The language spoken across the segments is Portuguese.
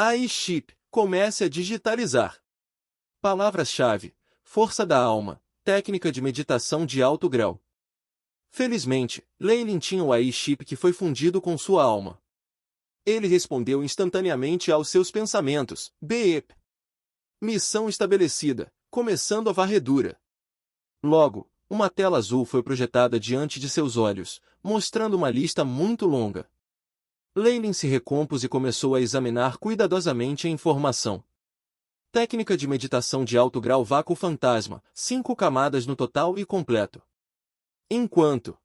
AI Chip, comece a digitalizar. Palavras-chave: força da alma, técnica de meditação de alto grau. Felizmente, Leilin tinha o AI Chip que foi fundido com sua alma. Ele respondeu instantaneamente aos seus pensamentos. BEP. Missão estabelecida, começando a varredura. Logo, uma tela azul foi projetada diante de seus olhos, mostrando uma lista muito longa. Leilin se recompôs e começou a examinar cuidadosamente a informação. Técnica de meditação de alto grau vácuo fantasma, 5 camadas no total e completo. Enquanto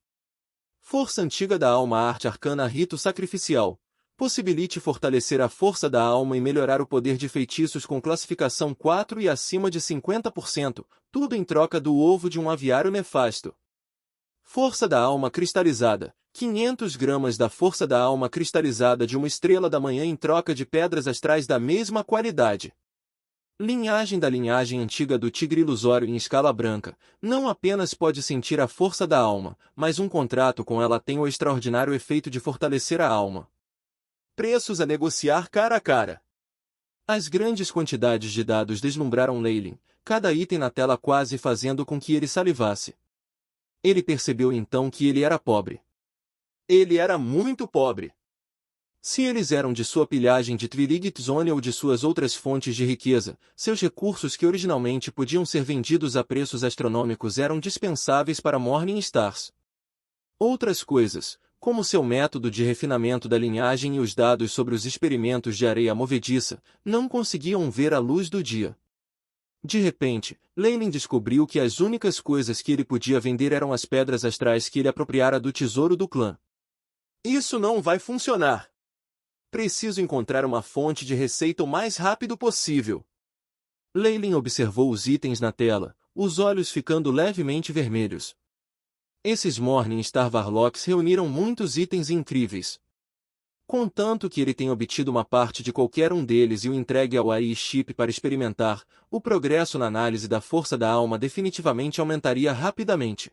força antiga da alma arte arcana rito sacrificial, possibilite fortalecer a força da alma e melhorar o poder de feitiços com classificação 4 e acima de 50%, tudo em troca do ovo de um aviário nefasto. Força da alma cristalizada, 500 gramas da força da alma cristalizada de uma estrela da manhã em troca de pedras astrais da mesma qualidade. Linhagem da linhagem antiga do tigre ilusório em escala branca, não apenas pode sentir a força da alma, mas um contrato com ela tem o extraordinário efeito de fortalecer a alma. Preços a negociar cara a cara. As grandes quantidades de dados deslumbraram Leilin, cada item na tela quase fazendo com que ele salivasse. Ele percebeu então que ele era pobre. Ele era muito pobre. Se eles eram de sua pilhagem de Twiligit Zone ou de suas outras fontes de riqueza, seus recursos que originalmente podiam ser vendidos a preços astronômicos eram dispensáveis para Morning Stars. Outras coisas, como seu método de refinamento da linhagem e os dados sobre os experimentos de areia movediça, não conseguiam ver a luz do dia. De repente, Leilin descobriu que as únicas coisas que ele podia vender eram as pedras astrais que ele apropriara do tesouro do clã. Isso não vai funcionar. Preciso encontrar uma fonte de receita o mais rápido possível. Leilin observou os itens na tela, os olhos ficando levemente vermelhos. Esses Morning Star Varlocks reuniram muitos itens incríveis. Contanto que ele tenha obtido uma parte de qualquer um deles e o entregue ao AI Chip para experimentar, o progresso na análise da força da alma definitivamente aumentaria rapidamente.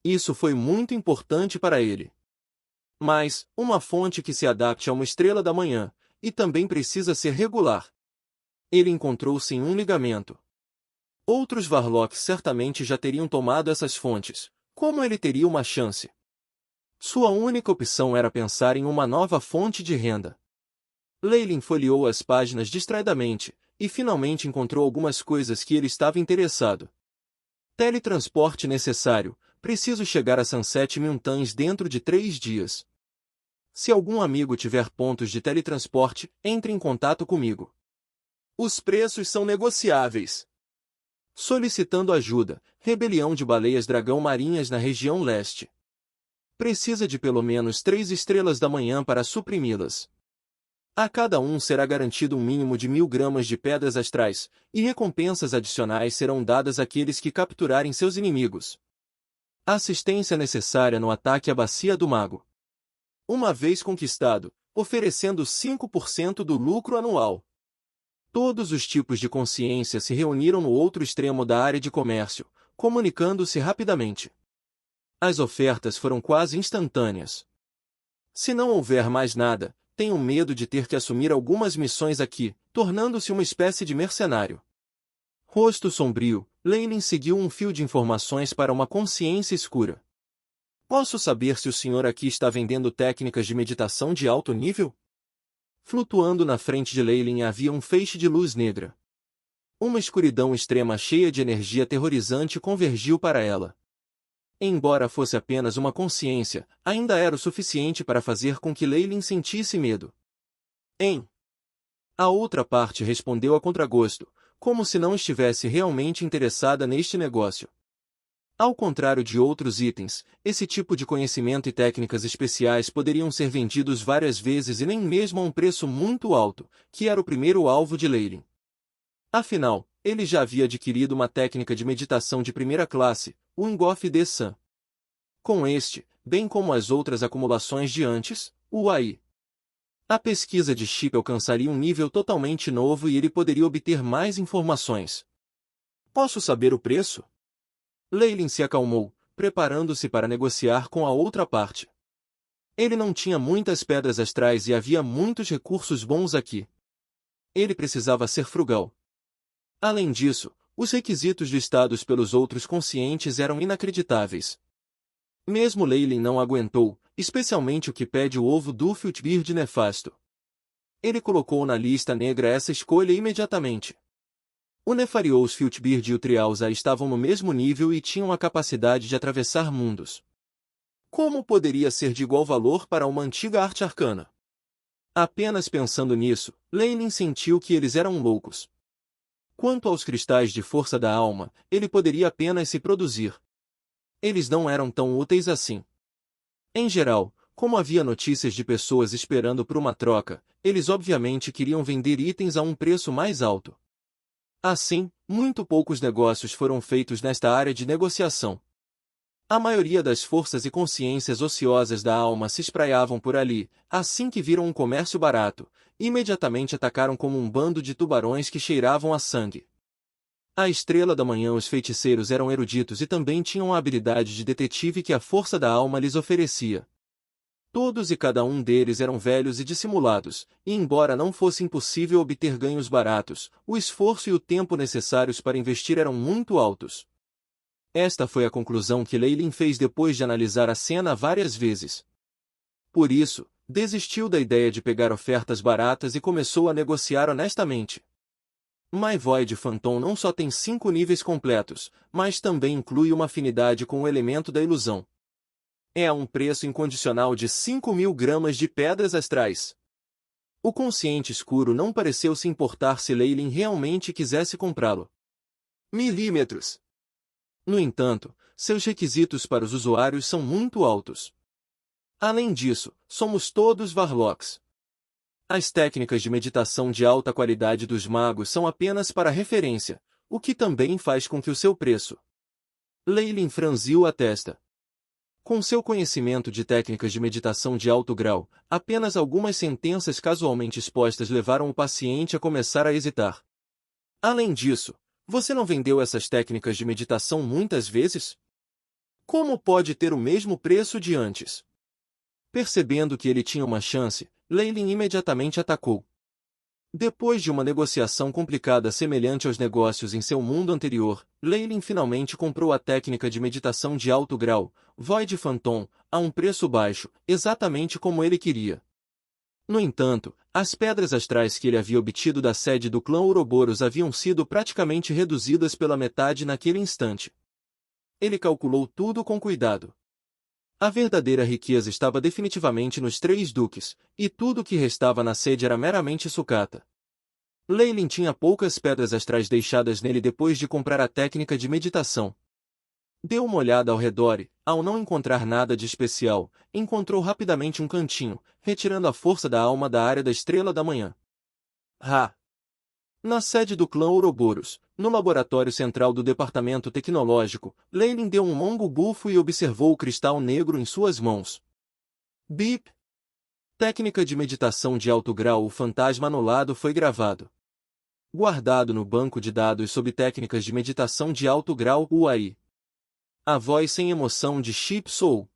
Isso foi muito importante para ele. Mas, uma fonte que se adapte a uma estrela da manhã, e também precisa ser regular. Ele encontrou-se em um ligamento. Outros Varlocks certamente já teriam tomado essas fontes. Como ele teria uma chance? Sua única opção era pensar em uma nova fonte de renda. Leilin folheou as páginas distraidamente, e finalmente encontrou algumas coisas que ele estava interessado. Teletransporte necessário. Preciso chegar a Sunset Mountains dentro de 3 dias. Se algum amigo tiver pontos de teletransporte, entre em contato comigo. Os preços são negociáveis. Solicitando ajuda, rebelião de baleias dragão marinhas na região leste. Precisa de pelo menos 3 estrelas da manhã para suprimi-las. A cada um será garantido um mínimo de 1000 gramas de pedras astrais, e recompensas adicionais serão dadas àqueles que capturarem seus inimigos. Assistência necessária no ataque à bacia do mago. Uma vez conquistado, oferecendo 5% do lucro anual. Todos os tipos de consciência se reuniram no outro extremo da área de comércio, comunicando-se rapidamente. As ofertas foram quase instantâneas. Se não houver mais nada, tenho medo de ter que assumir algumas missões aqui, tornando-se uma espécie de mercenário. Rosto sombrio, Leilin seguiu um fio de informações para uma consciência escura. Posso saber se o senhor aqui está vendendo técnicas de meditação de alto nível? Flutuando na frente de Leilin havia um feixe de luz negra. Uma escuridão extrema cheia de energia aterrorizante convergiu para ela. Embora fosse apenas uma consciência, ainda era o suficiente para fazer com que Leilin sentisse medo. A outra parte respondeu a contragosto, como se não estivesse realmente interessada neste negócio. Ao contrário de outros itens, esse tipo de conhecimento e técnicas especiais poderiam ser vendidos várias vezes e nem mesmo a um preço muito alto, que era o primeiro alvo de Leilin. Afinal, ele já havia adquirido uma técnica de meditação de primeira classe, o Ngof de San. Com este, bem como as outras acumulações de antes, o AI. A pesquisa de chip alcançaria um nível totalmente novo e ele poderia obter mais informações. Posso saber o preço? Leilin se acalmou, preparando-se para negociar com a outra parte. Ele não tinha muitas pedras astrais e havia muitos recursos bons aqui. Ele precisava ser frugal. Além disso, os requisitos listados pelos outros conscientes eram inacreditáveis. Mesmo Leyland não aguentou, especialmente o que pede o ovo do Filtbird nefasto. Ele colocou na lista negra essa escolha imediatamente. O Nefarious Filtbird e o Trialza estavam no mesmo nível e tinham a capacidade de atravessar mundos. Como poderia ser de igual valor para uma antiga arte arcana? Apenas pensando nisso, Leyland sentiu que eles eram loucos. Quanto aos cristais de força da alma, ele poderia apenas se produzir. Eles não eram tão úteis assim. Em geral, como havia notícias de pessoas esperando por uma troca, eles obviamente queriam vender itens a um preço mais alto. Assim, muito poucos negócios foram feitos nesta área de negociação. A maioria das forças e consciências ociosas da alma se espraiavam por ali, assim que viram um comércio barato, imediatamente atacaram como um bando de tubarões que cheiravam a sangue. À estrela da manhã os feiticeiros eram eruditos e também tinham a habilidade de detetive que a força da alma lhes oferecia. Todos e cada um deles eram velhos e dissimulados, e embora não fosse impossível obter ganhos baratos, o esforço e o tempo necessários para investir eram muito altos. Esta foi a conclusão que Leyland fez depois de analisar a cena várias vezes. Por isso, desistiu da ideia de pegar ofertas baratas e começou a negociar honestamente. My Void Phantom não só tem 5 níveis completos, mas também inclui uma afinidade com o elemento da ilusão. É a um preço incondicional de 5.000 gramas de pedras astrais. O consciente escuro não pareceu se importar se Leyland realmente quisesse comprá-lo. Milímetros. No entanto, seus requisitos para os usuários são muito altos. Além disso, somos todos Varlocks. As técnicas de meditação de alta qualidade dos magos são apenas para referência, o que também faz com que o seu preço. Leyland franziu a testa. Com seu conhecimento de técnicas de meditação de alto grau, apenas algumas sentenças casualmente expostas levaram o paciente a começar a hesitar. Além disso, você não vendeu essas técnicas de meditação muitas vezes? Como pode ter o mesmo preço de antes? Percebendo que ele tinha uma chance, Leyland imediatamente atacou. Depois de uma negociação complicada semelhante aos negócios em seu mundo anterior, Leyland finalmente comprou a técnica de meditação de alto grau, Void Phantom, a um preço baixo, exatamente como ele queria. No entanto, as pedras astrais que ele havia obtido da sede do clã Ouroboros haviam sido praticamente reduzidas pela metade naquele instante. Ele calculou tudo com cuidado. A verdadeira riqueza estava definitivamente nos 3 duques, e tudo o que restava na sede era meramente sucata. Leyland tinha poucas pedras astrais deixadas nele depois de comprar a técnica de meditação. Deu uma olhada ao redor e, ao não encontrar nada de especial, encontrou rapidamente um cantinho, retirando a força da alma da área da Estrela da Manhã. Na sede do clã Ouroboros, no laboratório central do departamento tecnológico, Leyland deu um longo bufo e observou o cristal negro em suas mãos. Bip! Técnica de meditação de alto grau. O fantasma anulado foi gravado. Guardado no banco de dados sob técnicas de meditação de alto grau UAI. A voz sem emoção de Chip Soul.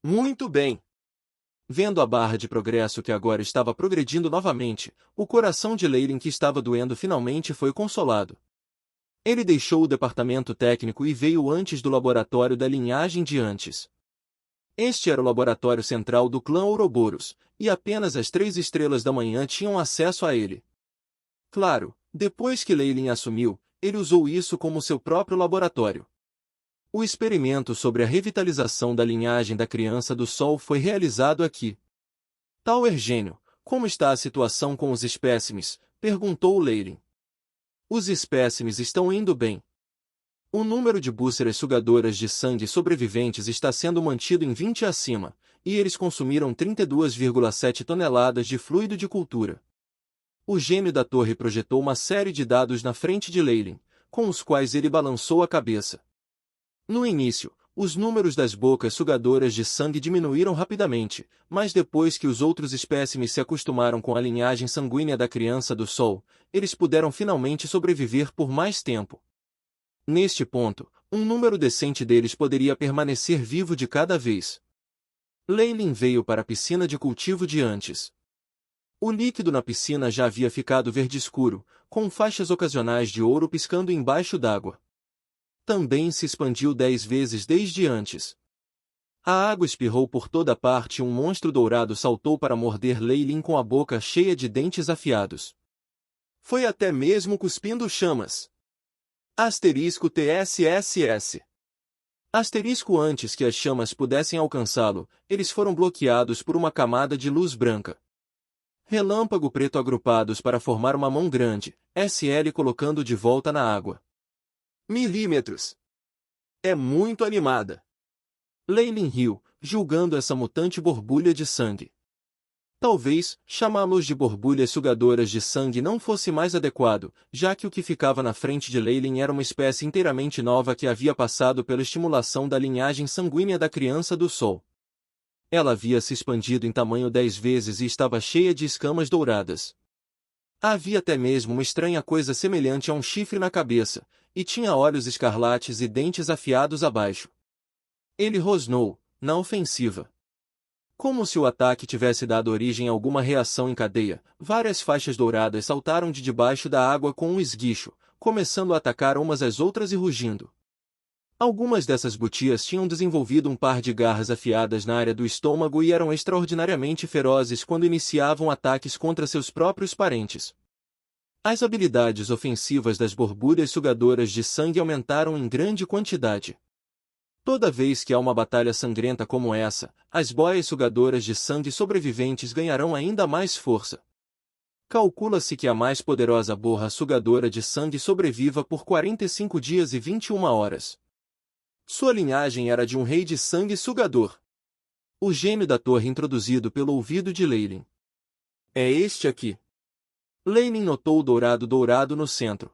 Muito bem. Vendo a barra de progresso que agora estava progredindo novamente, o coração de Leyland que estava doendo finalmente foi consolado. Ele deixou o departamento técnico e veio antes do laboratório da linhagem de antes. Este era o laboratório central do clã Ouroboros, e apenas as 3 estrelas da manhã tinham acesso a ele. Claro, depois que Leyland assumiu, ele usou isso como seu próprio laboratório. O experimento sobre a revitalização da linhagem da Criança do Sol foi realizado aqui. Tower Gênio, como está a situação com os espécimes? Perguntou Leyland. Os espécimes estão indo bem. O número de bússolas sugadoras de sangue sobreviventes está sendo mantido em 20 acima, e eles consumiram 32,7 toneladas de fluido de cultura. O gêmeo da torre projetou uma série de dados na frente de Leyland, com os quais ele balançou a cabeça. No início, os números das bocas sugadoras de sangue diminuíram rapidamente, mas depois que os outros espécimes se acostumaram com a linhagem sanguínea da Criança do Sol, eles puderam finalmente sobreviver por mais tempo. Neste ponto, um número decente deles poderia permanecer vivo de cada vez. Leyland veio para a piscina de cultivo de antes. O líquido na piscina já havia ficado verde escuro, com faixas ocasionais de ouro piscando embaixo d'água. Também se expandiu 10 vezes desde antes. A água espirrou por toda parte e um monstro dourado saltou para morder Leilin com a boca cheia de dentes afiados. Foi até mesmo cuspindo chamas. Asterisco TSSS. Asterisco antes que as chamas pudessem alcançá-lo, eles foram bloqueados por uma camada de luz branca. Relâmpago preto agrupados para formar uma mão grande, SL colocando de volta na água. Milímetros. É muito animada. Leilin riu, julgando essa mutante borbulha de sangue. Talvez, chamá-los de borbulhas sugadoras de sangue não fosse mais adequado, já que o que ficava na frente de Leilin era uma espécie inteiramente nova que havia passado pela estimulação da linhagem sanguínea da criança do sol. Ela havia se expandido em tamanho 10 vezes e estava cheia de escamas douradas. Havia até mesmo uma estranha coisa semelhante a um chifre na cabeça, e tinha olhos escarlates e dentes afiados abaixo. Ele rosnou, na ofensiva. Como se o ataque tivesse dado origem a alguma reação em cadeia, várias faixas douradas saltaram de debaixo da água com um esguicho, começando a atacar umas às outras e rugindo. Algumas dessas butias tinham desenvolvido um par de garras afiadas na área do estômago e eram extraordinariamente ferozes quando iniciavam ataques contra seus próprios parentes. As habilidades ofensivas das borbulhas sugadoras de sangue aumentaram em grande quantidade. Toda vez que há uma batalha sangrenta como essa, as boias sugadoras de sangue sobreviventes ganharão ainda mais força. Calcula-se que a mais poderosa borra sugadora de sangue sobreviva por 45 dias e 21 horas. Sua linhagem era de um rei de sangue sugador. O gêmeo da torre introduzido pelo ouvido de Leilin. É este aqui. Leilin notou o dourado no centro.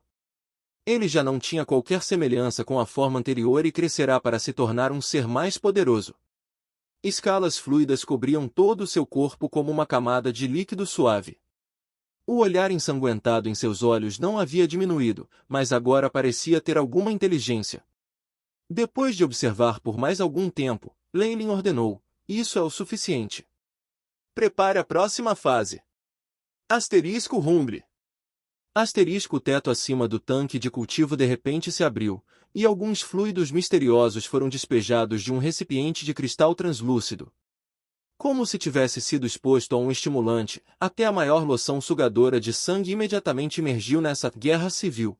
Ele já não tinha qualquer semelhança com a forma anterior e crescerá para se tornar um ser mais poderoso. Escalas fluidas cobriam todo o seu corpo como uma camada de líquido suave. O olhar ensanguentado em seus olhos não havia diminuído, mas agora parecia ter alguma inteligência. Depois de observar por mais algum tempo, Leilin ordenou: "Isso é o suficiente. Prepare a próxima fase." Asterisco rumble. Asterisco o teto acima do tanque de cultivo de repente se abriu, e alguns fluidos misteriosos foram despejados de um recipiente de cristal translúcido. Como se tivesse sido exposto a um estimulante, até a maior loção sugadora de sangue imediatamente emergiu nessa guerra civil.